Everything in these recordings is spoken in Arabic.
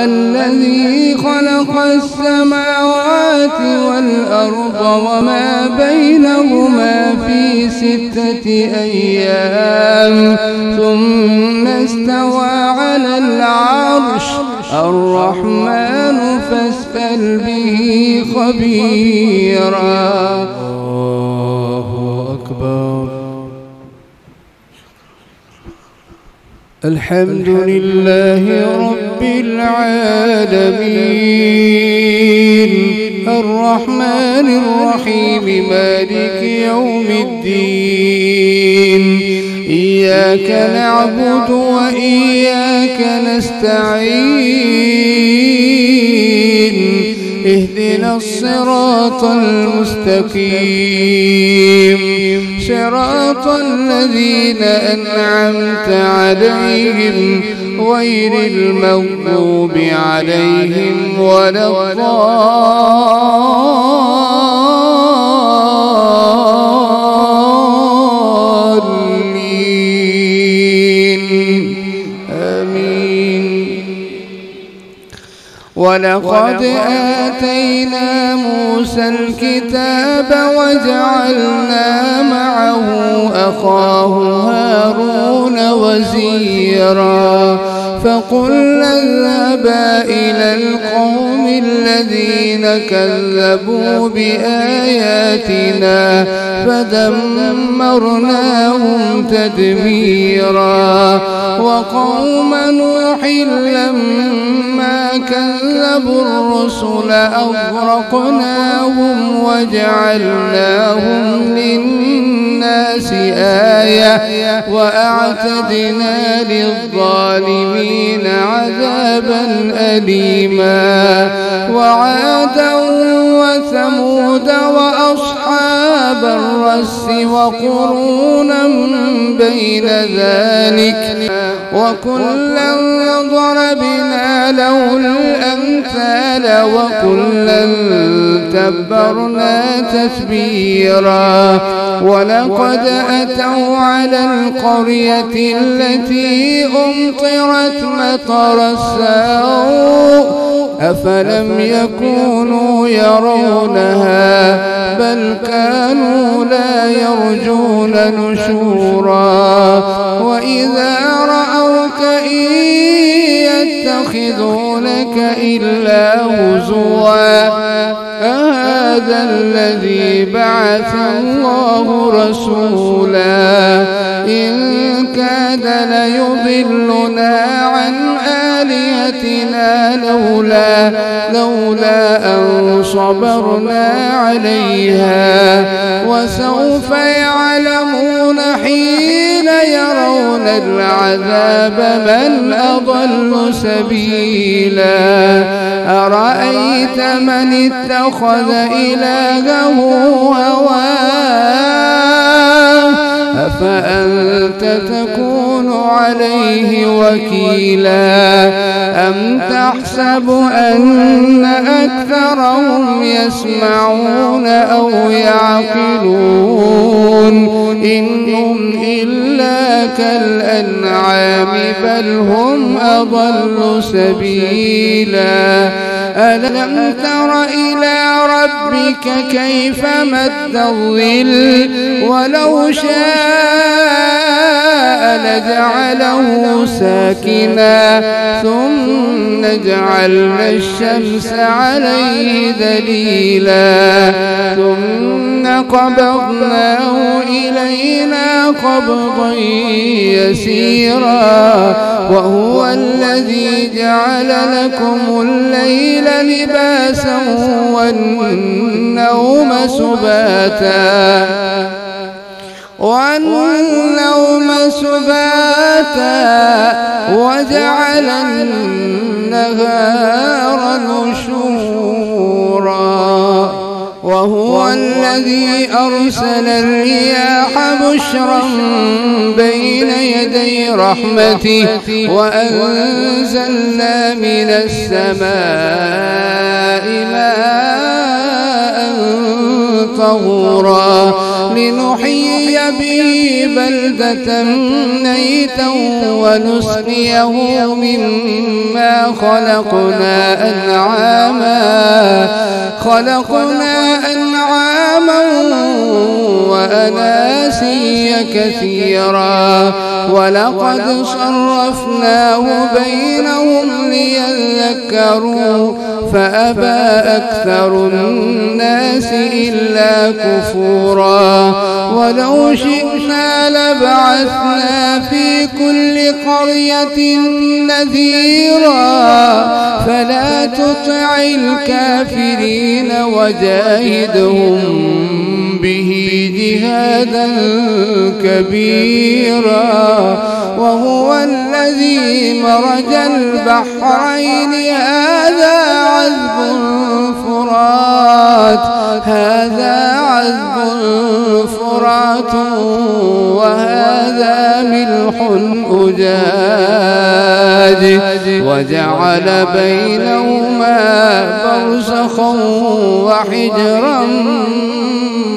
الذي خلق السماوات والأرض وما بينهما في 6 أيام ثم استوى على العرش الرحمن فاسأل به خبيرا. الله أكبر. الحمد لله رب العالمين الرحمن الرحيم مالك يوم الدين إياك نعبد وإياك نستعين اهدنا الصراط المستقيم صراط الذين أنعمت عليهم غير المغضوب عليهم ولا الضالين آمين. ولقد آتينا موسى الكتاب وجعلنا معه أخاه هارون وزيرا فقلنا اذهبا إلى القوم الذين كذبوا بآياتنا فدمرناهم تدميرا. وقوم نوح لما كذبوا الرسل أغرقناهم وجعلناهم للناس آية وأعتدنا للظالمين عذابا أليما. وعادا وثمود وأصحاب الرس وقرونا بين ذلك وكلا ضربنا له الأمثال وكلا تبرنا تتبيرا. ولقد أتوا على القرية التي أمطرت مطر السوء أفلم يكونوا يرونها بل كانوا لا يرجون نشورا. وإذا رأوك إن يتخذونك إلا هزوا أهذا الذي بعث الله رسولا إن كاد ليضلنا عن آلهتنا لولا أن صبرنا عليها. وسوف يعلمون حين يرون العذاب من أضل سبيلا. أرأيت من اتخذ إلهه هواه أفأنت تكون عليه وكيلا. أم تحسب أن أكثرهم يسمعون أو يعقلون إنهم إلا كالأنعام بل هم أضل سبيلا. ألم تر إلى ربك كيف مد الظل ولو شاء لجعله ساكنا ثم جعلنا الشمس عليه دليلا ثم قبضناه إلينا قبضا يسيرا. وهو الذي جعل لكم الليل لباسا والنوم سباتا وجعل النهار نشورا. وهو الذي أرسل الرياح بشرا بين يدي رحمته وأنزلنا من السماء ماء طهورا لنحيي به بلدة ميتا ونسقيه مما خلقنا أنعاما وأناسيا كثيرا ولقد صرفناه بينهم ليذكروا فأبى أكثر الناس إلا كفورا ولو شئنا لبعثنا في كل قرية نذيرا فلا تطع الكافرين وجاهدهم به جهادا كبيرا وهو الذي مرج البحرين هذا عذب فرات وهذا ملح أجاج وجعل بينهما برزخا وحجرا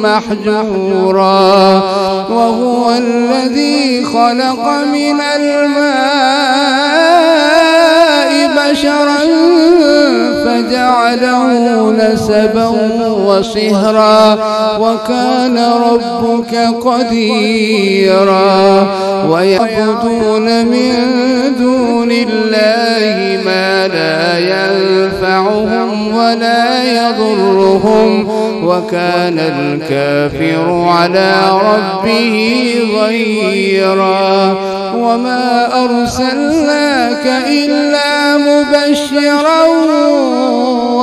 محجورا وهو الذي خلق من الماء بشرا فجعله نسبا وصهرا وكان ربك قديرا ويعبدون من دون الله ما لا ينفعهم ولا يضرهم وكان الكافر على ربه ظهيرا وما أرسلناك إلا مبشرا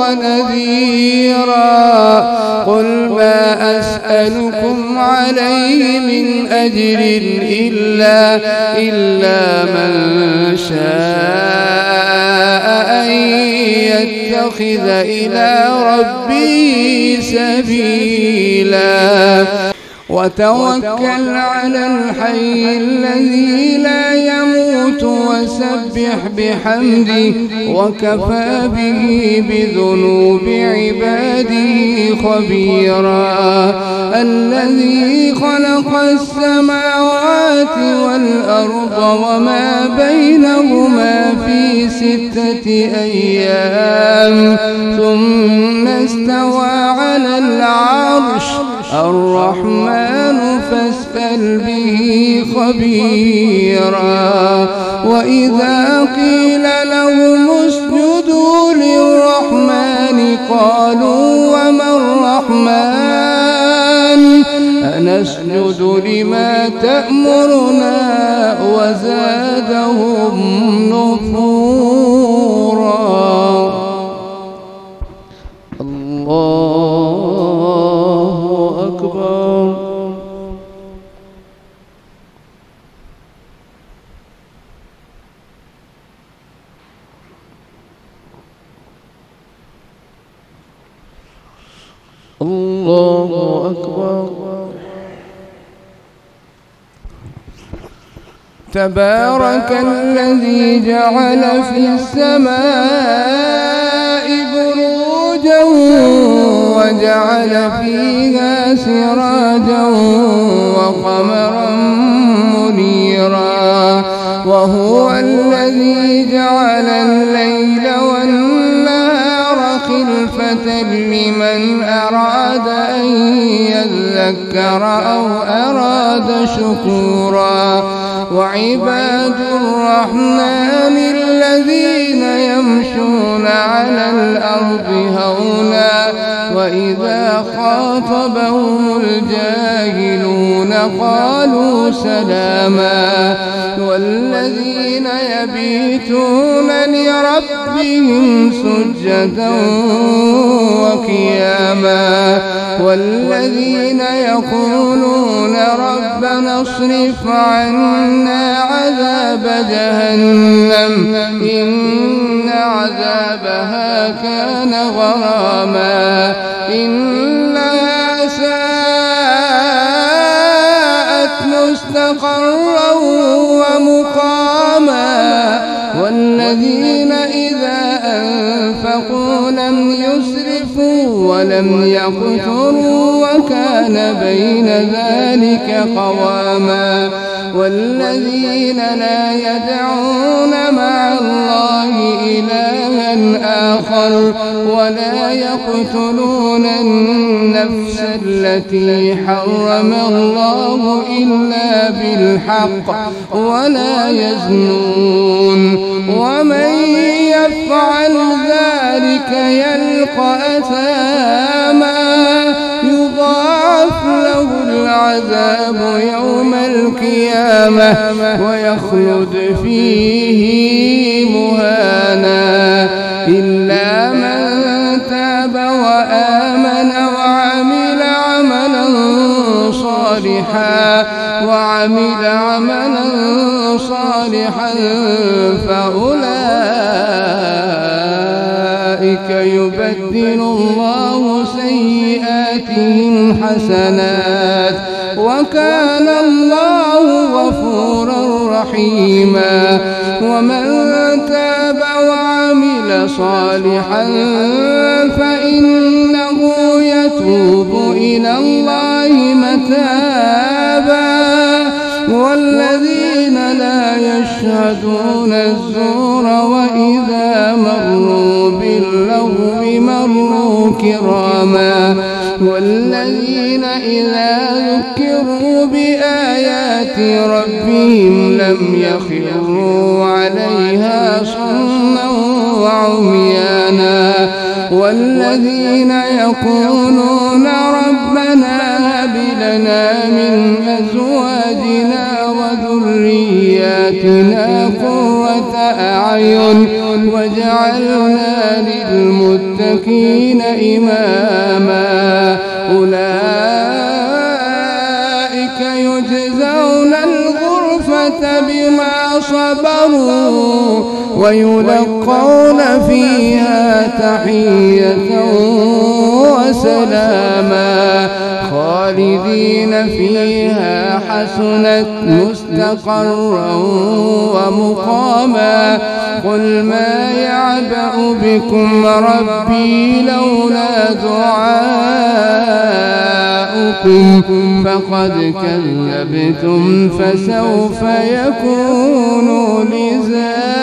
ونذيرا قل ما أسألكم عليه من أجر إلا من شاء أن يتخذ إلى ربه سبيلا وتوكل على الحي الذي لا يموت وسبح بحمده وكفى به بذنوب عباده خبيرا الذي خلق السماوات والأرض وما بينهما في 6 أيام ثم استوى على العرش الرحمن فاسأل به خبيرا وإذا قيل لهم اسجدوا للرحمن قالوا وما الرحمن أنسجد لما تأمرنا وزادهم نفورا الله أكبر الله أكبر تبارك الذي جعل في السماء بروجا وجعل فيها سراجا وقمرا منيرا وهو الذي جعل الليل والنهار خلفة لمن أراد أن يذكر أو أراد شكورا وعباد الرحمن الذين يمشون على الأرض هونا وإذا خاطبهم الجاهلون قالوا سلاما والذين يبيتون لربهم سجدا وقياما والذين يقولون ربنا اصرف عنا عذاب جهنم إن عذابها كان غراما إنها ساءت مستقرا ومقاما والذين إذا أنفقوا أنفقوا لم يسرفوا ولم يقتروا وكان بين ذلك قواما والذين لا يدعون مع الله إلها آخر ولا يقتلون النفس التي حرم الله إلا بالحق ولا يزنون ومن يفعل ذلك يلقى أثاما يضاعف له العذاب يوم القيامة ويخلد فيه مهانا إلا من تاب وآمن وعمل عملا صالحا فأولئك يبدل الله سيئاتهم حسنات وكان الله غفورا رحيما ومن تاب وعمل صالحا فإنه يتوب إلى الله متابا والذين لا يشهدون الزور وإذا مروا باللغو مروا كراما والذين إذا ذكروا بآيات ربهم لم يخروا عليها صما وعميانا والذين يقولون ربنا هب لنا من أزواجنا وذرياتنا قرة أعين واجعلنا للمتقين إماما أولئك يجزون الغرفة بما صبروا ويلقون فيها تحية وسلاما خالدين فيها حسنت مستقرا ومقاما قل ما يعبأ بكم ربي لولا دعاؤكم فقد كذبتم فسوف يكون لزاما.